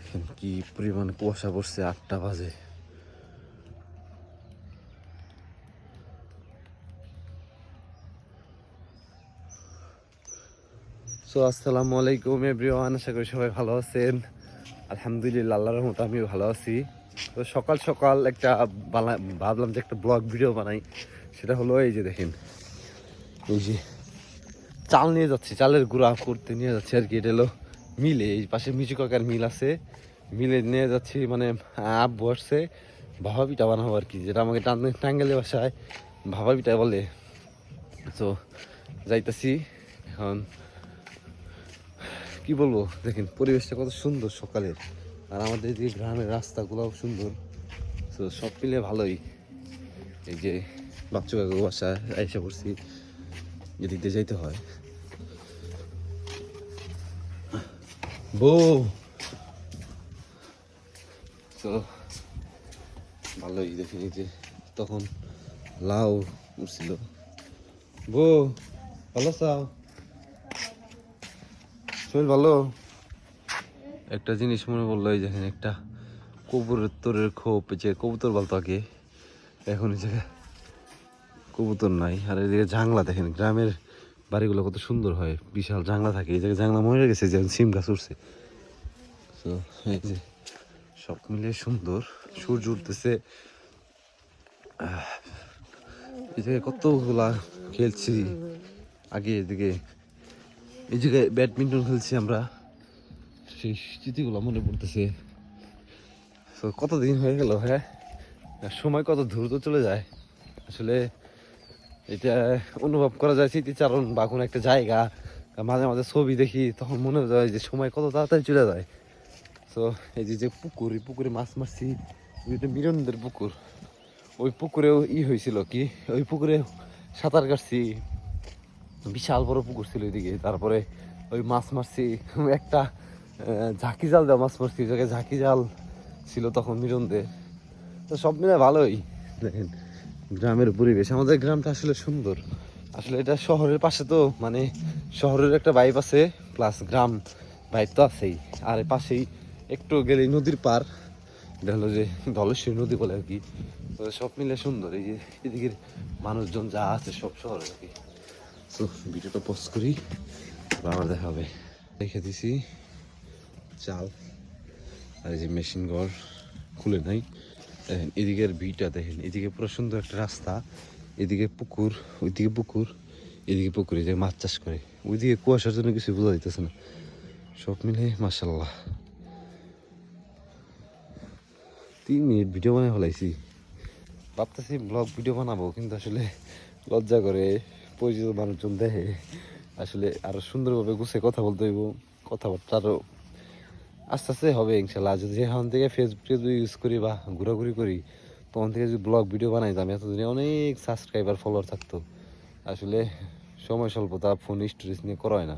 দেখেন কি পরিমাণ কুয়াশা পড়ছে, 8টা বাজে। সো আসসালামু আলাইকুম এভরিওয়ান, আশা করি সবাই ভালো আছেন। আলহামদুলিল্লাহ, আল্লাহর রহমতে আমিও ভালো আছি। তো সকাল সকাল একটা ভাবলাম যে একটা ব্লগ ভিডিও বানাই। সেটা হলো এই যে দেখেন, এই যে চাল নিয়ে যাচ্ছি, চালের গুঁড়া করতে নিয়ে যাচ্ছি আর কি। এটা হলো মিলে, এই পাশে মিজু কাকার মিল আছে, মিলে নিয়ে যাচ্ছি। মানে আব্বু আসছে ভাপা পিঠা বানাবো আর কি, যেটা আমাকে টাঙ্গাইলের ভাষায় ভাপা পিঠা বলে। তো যাইতাছি এখন। কি বলবো, দেখেন পরিবেশটা কত সুন্দর সকালের, আর আমাদের যে গ্রামের রাস্তাগুলোও সুন্দর। তো সব মিলে ভালোই। এই যে বাচ্চু কাকু বাসায় আইসা পড়ছি, এদিক দিয়ে যাইতে হয়। বউ তো ভালোই, দেখেন এই যে তখন লাউ উঠছিল। বউ ভালো চাও, শরীর ভালো? একটা জিনিস মনে পড়লো, এই দেখেন একটা কবুতরের খোপ, যে কবুতর বলতো আগে, এখন এই জায়গায় কবুতর নাই। আর এদিকে জাংলা দেখেন, গ্রামের বাড়িগুলো কত সুন্দর হয়, বিশাল জাংলা থাকে। এই জায়গায় জাংলা মরে গেছে, যেমন সিম গাছ উঠছে। তো এই যে সব মিলিয়ে সুন্দর, সূর্য উঠতেছে। এই জায়গায় কতগুলা খেলছি আগে, এদিকে এই জায়গায় ব্যাডমিন্টন খেলছি আমরা, সেই স্মৃতিগুলো মনে পড়তেছে। তো কতদিন হয়ে গেল, হ্যাঁ, সময় কত দ্রুত চলে যায় আসলে। এটা অনুভব করা যায় স্মৃতিচারণ বা কোনো একটা জায়গা, মাঝে মাঝে ছবি দেখি, তখন মনে হয় যে সময় কত তাড়াতাড়ি চলে যায়। তো এই যে যে পুকুর, এই পুকুরে মাছ মারছি, মিরনদের পুকুর। ওই পুকুরেও হয়েছিল কি, ওই পুকুরে সাঁতার কাটছি, বিশাল বড় পুকুর ছিল ওইদিকে। তারপরে ওই মাছ মারছি, একটা ঝাঁকি জাল দেওয়া মাছ মারছি, ওই জায়গায় ঝাঁকি জাল ছিল তখন মিরনদের। তো সব মিলে ভালোই। দেখেন গ্রামের পরিবেশ, আমাদের গ্রামটা আসলে সুন্দর। আসলে এটা শহরের পাশে, তো মানে শহরের একটা ভাইব আছে, প্লাস গ্রাম ভাইব তো আছেই। আর পাশেই একটু গেলেই নদীর পার, এটা হলো যে ধলেশ্বরী নদী বলে আর কি। তো সব মিলে সুন্দর। এই যে এদিকের মানুষজন যা আছে সব শহরে আর কি। তো ভিডিওটা পোস্ট করি, আবার দেখা হবে। রেখে দিছি চাল, আর এই যে মেশিন ঘর খুলে নাই। দেখেন এদিকের ভিটা, দেখেন এদিকে পুরো সুন্দর একটা রাস্তা, এদিকে পুকুর, ওইদিকে পুকুর, এদিকে পুকুরে যে মাছ চাষ করে। ওইদিকে কুয়াশার জন্য কিছু বোঝা যাইতেছে না। সব মিলে মাশাআল্লাহ 3 মিনিট ভিডিও বানায় ফেলাইছি। ভাবতেছি ব্লগ ভিডিও বানাবো, কিন্তু আসলে লজ্জা করে, পরিচিত মানুষজন দেখে। আসলে আরো সুন্দরভাবে গুছিয়ে কথা বলতে হইব, কথাবার্তা আরো আস্তে আস্তে হবে ইনশাল্লাহ। যদি এখান থেকে ফেসবুক ইউজ করি বা ঘোরাঘুরি করি, তখন থেকে যদি ব্লগ ভিডিও বানাইতাম, এতদিনে অনেক সাবস্ক্রাইবার ফলোয়ার থাকতো। আসলে সময় স্বল্পতা, ফোন স্টোরেজ নিয়ে করা হয় না।